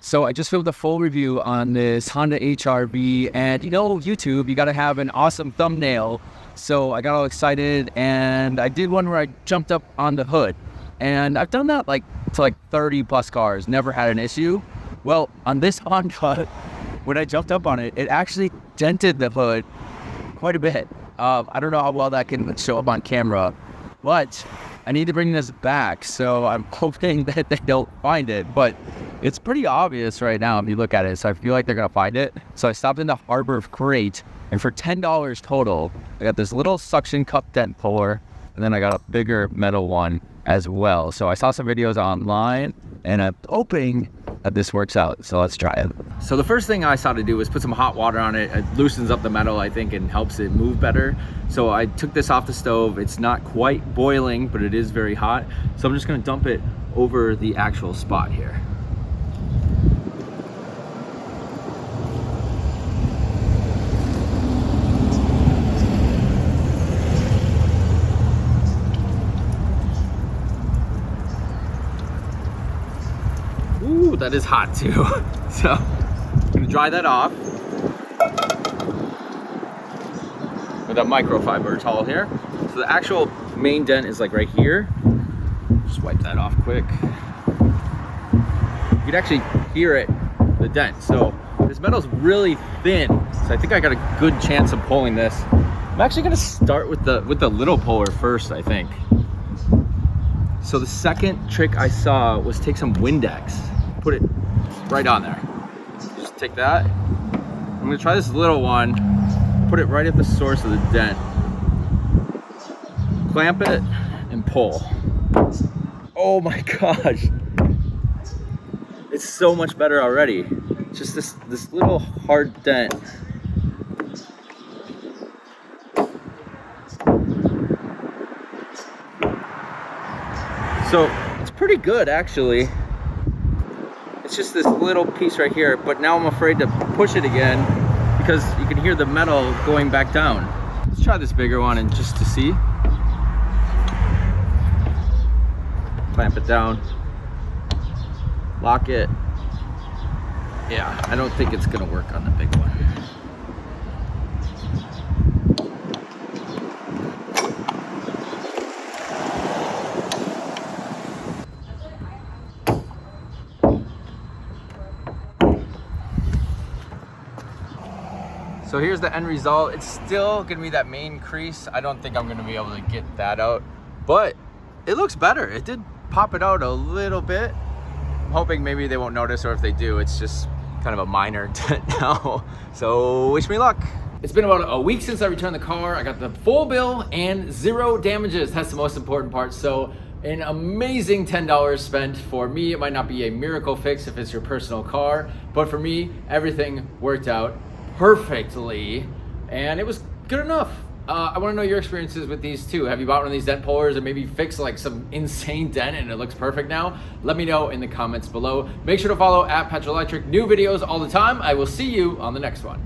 So I just filmed a full review on this Honda HR-V, and you know, YouTube, you gotta have an awesome thumbnail. So I got all excited and I did one where I jumped up on the hood. And I've done that to 30 plus cars, never had an issue. Well, on this Honda, when I jumped up on it, it actually dented the hood quite a bit. I don't know how well that can show up on camera, but I need to bring this back, so I'm hoping that they don't find it, but it's pretty obvious right now if you look at it, so I feel like they're gonna find it. So I stopped in the Harbor Freight, and for $10 total, I got this little suction cup dent puller, and then I got a bigger metal one as well. So I saw some videos online, and I'm hoping that this works out, so let's try it. So the first thing I saw to do was put some hot water on it. It loosens up the metal, I think, and helps it move better. So I took this off the stove. It's not quite boiling, but it is very hot. So I'm just gonna dump it over the actual spot here. Ooh, that is hot too. So I'm gonna dry that off with a microfiber towel here. So the actual main dent is like right here. Just wipe that off quick. You can actually hear it, the dent. So this metal's really thin. So I think I got a good chance of pulling this. I'm actually gonna start with the little puller first, I think. So the second trick I saw was take some Windex, put it right on there. Just take that. I'm gonna try this little one, put it right at the source of the dent. Clamp it and pull. Oh my gosh. It's so much better already. Just this little hard dent. So it's pretty good actually. It's just this little piece right here, but now I'm afraid to push it again because you can hear the metal going back down. Let's try this bigger one and just to see. Clamp it down, lock it. Yeah, I don't think it's gonna work on the big one. So here's the end result. It's still gonna be that main crease. I don't think I'm gonna be able to get that out, but it looks better. It did pop it out a little bit. I'm hoping maybe they won't notice, or if they do, it's just kind of a minor dent now. So wish me luck. It's been about a week since I returned the car. I got the full bill and 0 damages. That's the most important part. So an amazing $10 spent. For me, it might not be a miracle fix if it's your personal car, but for me, everything worked out perfectly, and it was good enough. I want to know your experiences with these too. Have you bought one of these dent pullers and maybe fixed like some insane dent and it looks perfect now? Let me know in the comments below. Make sure to follow at Petrolectric. New videos all the time. I will see you on the next one.